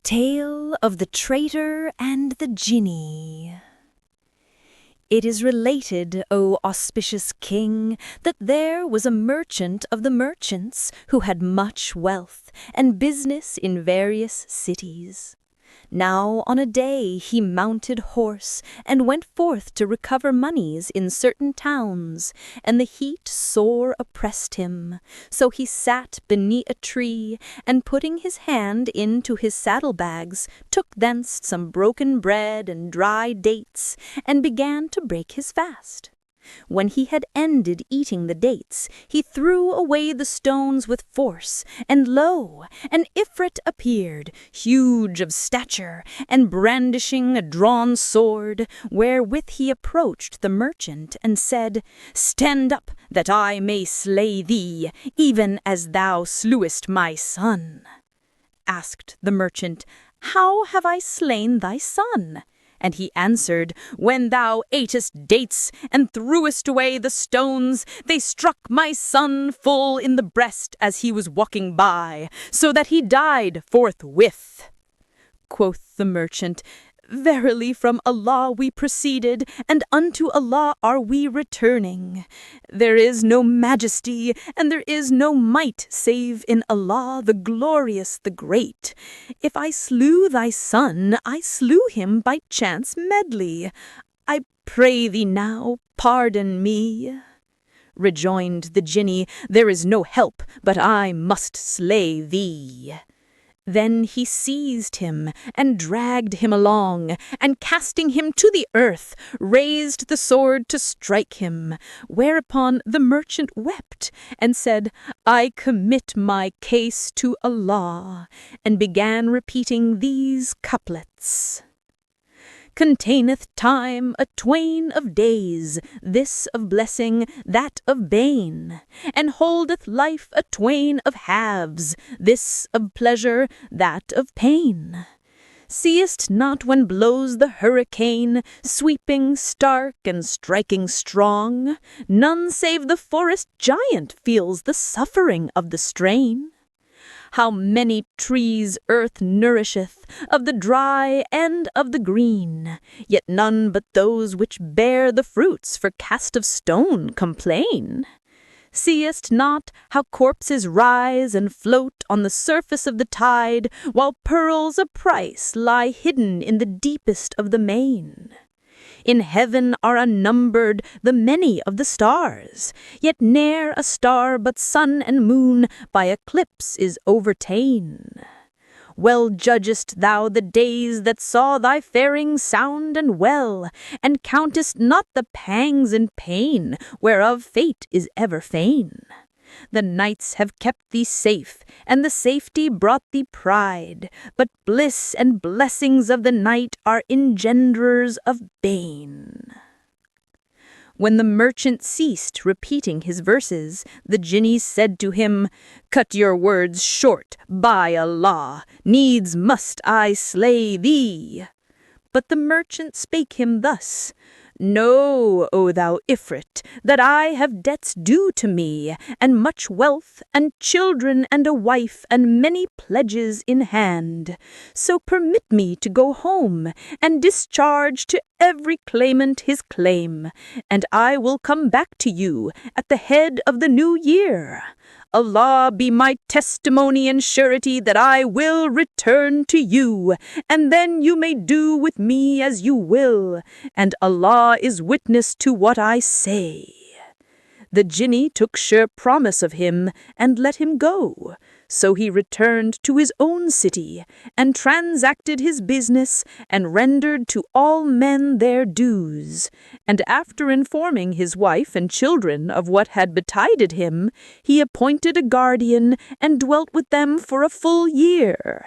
Tale of the Traitor and the Jinni. It is related, O auspicious king, that there was a merchant of the merchants who had much wealth and business in various cities. Now on a day he mounted horse and went forth to recover moneys in certain towns, and the heat sore oppressed him. So he sat beneath a tree, and putting his hand into his saddlebags, took thence some broken bread and dry dates, and began to break his fast. When he had ended eating the dates, he threw away the stones with force, and lo, an Ifrit appeared, huge of stature, and brandishing a drawn sword, wherewith he approached the merchant, and said, "Stand up, that I may slay thee, even as thou slewest my son." Asked the merchant, "How have I slain thy son?" And he answered, "When thou atest dates and threwest away the stones, they struck my son full in the breast as he was walking by, so that he died forthwith." Quoth the merchant, "Verily from Allah we proceeded, and unto Allah are we returning. There is no majesty, and there is no might, save in Allah, the glorious, the great. If I slew thy son, I slew him by chance medley. I pray thee now, pardon me." Rejoined the Jinni, "There is no help, but I must slay thee." Then he seized him and dragged him along, and casting him to the earth, raised the sword to strike him, whereupon the merchant wept and said, "I commit my case to Allah," and began repeating these couplets. Containeth time a twain of days, this of blessing, that of bane, and holdeth life a twain of halves, this of pleasure, that of pain. Seest not when blows the hurricane, sweeping stark and striking strong, none save the forest giant feels the suffering of the strain? How many trees earth nourisheth, of the dry and of the green, yet none but those which bear the fruits for cast of stone complain? Seest not how corpses rise and float on the surface of the tide, while pearls of price lie hidden in the deepest of the main? In heaven are unnumbered the many of the stars, yet ne'er a star but sun and moon by eclipse is overta'en. Well judgest thou the days that saw thy faring sound and well, and countest not the pangs and pain whereof fate is ever fain. The nights have kept thee safe, and the safety brought thee pride, but bliss and blessings of the night are engenderers of bane. When the merchant ceased repeating his verses, the Jinni said to him, "Cut your words short, by Allah, needs must I slay thee." But the merchant spake him thus, "Know, O thou Ifrit, that I have debts due to me, and much wealth, and children, and a wife, and many pledges in hand. So permit me to go home, and discharge to every claimant his claim, and I will come back to you at the head of the new year. Allah be my testimony and surety that I will return to you, and then you may do with me as you will, and Allah is witness to what I say." The Jinni took sure promise of him, and let him go. So he returned to his own city, and transacted his business, and rendered to all men their dues. And after informing his wife and children of what had betided him, he appointed a guardian, and dwelt with them for a full year.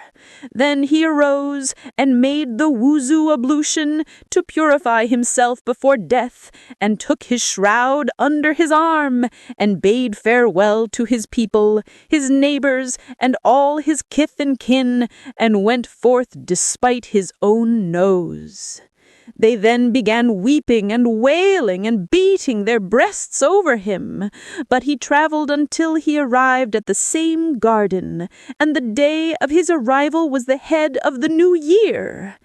Then he arose, and made the wuzu ablution, to purify himself before death, and took his shroud under his arm, and bade farewell to his people, his neighbors, and all his kith and kin, and went forth despite his own nose. They then began weeping and wailing and beating their breasts over him. But he traveled until he arrived at the same garden, and the day of his arrival was the head of the new year.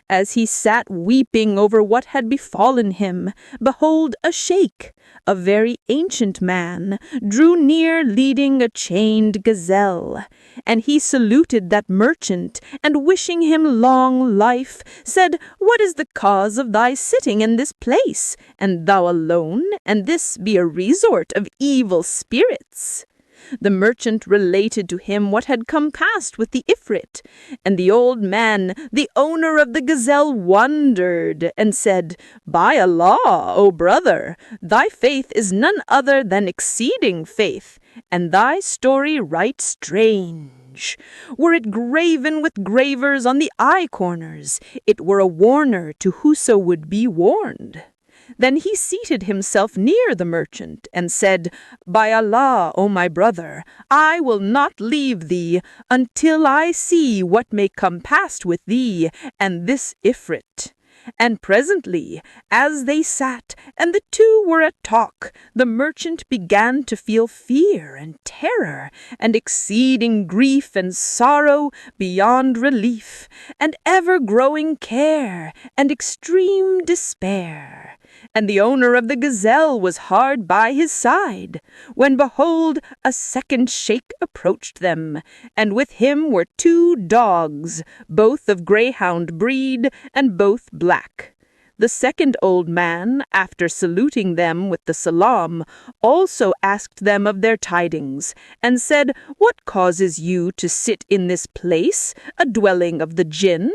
As he sat weeping over what had befallen him, behold, a sheikh, a very ancient man, drew near leading a chained gazelle. And he saluted that merchant, and wishing him long life, said, "What is the cause of thy sitting in this place, and thou alone, and this be a resort of evil spirits?" The merchant related to him what had come past with the Ifrit, and the old man, the owner of the gazelle, wondered, and said, "By Allah, O brother, thy faith is none other than exceeding faith, and thy story right strange. Were it graven with gravers on the eye corners, it were a warner to whoso would be warned." Then he seated himself near the merchant, and said, "By Allah, O my brother, I will not leave thee until I see what may come past with thee and this Ifrit." And presently, as they sat, and the two were at talk, the merchant began to feel fear and terror, and exceeding grief and sorrow beyond relief, and ever-growing care, and extreme despair. And the owner of the gazelle was hard by his side, when behold, a second sheikh approached them, and with him were 2 dogs, both of greyhound breed, and both black. The second old man, after saluting them with the salam, also asked them of their tidings, and said, "What causes you to sit in this place, a dwelling of the jinn?"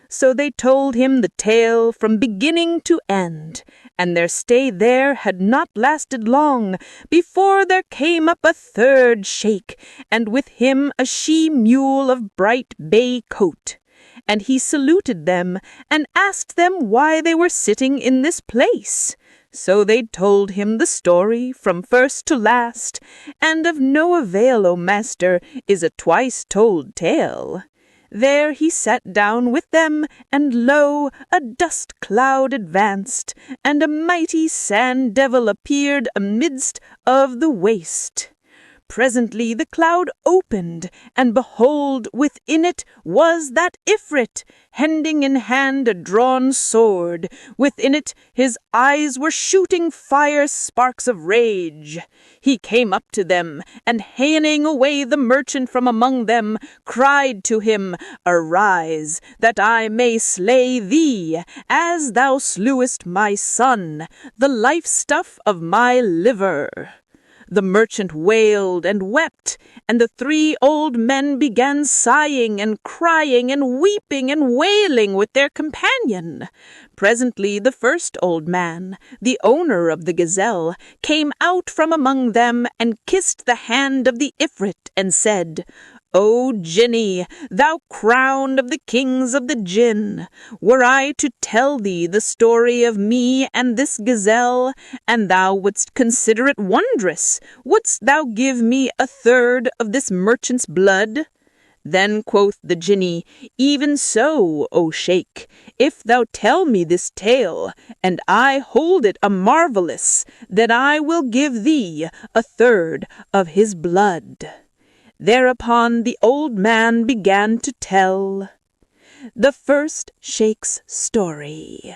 So they told him the tale from beginning to end, and their stay there had not lasted long before there came up a third sheikh, and with him a she-mule of bright bay coat. And he saluted them, and asked them why they were sitting in this place. So they told him the story from first to last, and of no avail, O master, is a twice-told tale. There he sat down with them, and lo, a dust cloud advanced, and a mighty sand devil appeared amidst of the waste. Presently the cloud opened, and behold, within it was that Ifrit, hending in hand a drawn sword. Within it his eyes were shooting fire sparks of rage. He came up to them, and haning away the merchant from among them, cried to him, "Arise, that I may slay thee, as thou slewest my son, the life-stuff of my liver." The merchant wailed and wept, and the 3 old men began sighing and crying and weeping and wailing with their companion. Presently the first old man, the owner of the gazelle, came out from among them and kissed the hand of the Ifrit and said, "O Jinni, thou crown of the kings of the jinn, were I to tell thee the story of me and this gazelle, and thou wouldst consider it wondrous, wouldst thou give me a third of this merchant's blood?" Then quoth the Jinni, "Even so, O sheikh, if thou tell me this tale, and I hold it a marvellous, then I will give thee a third of his blood." Thereupon the old man began to tell the first sheikh's story.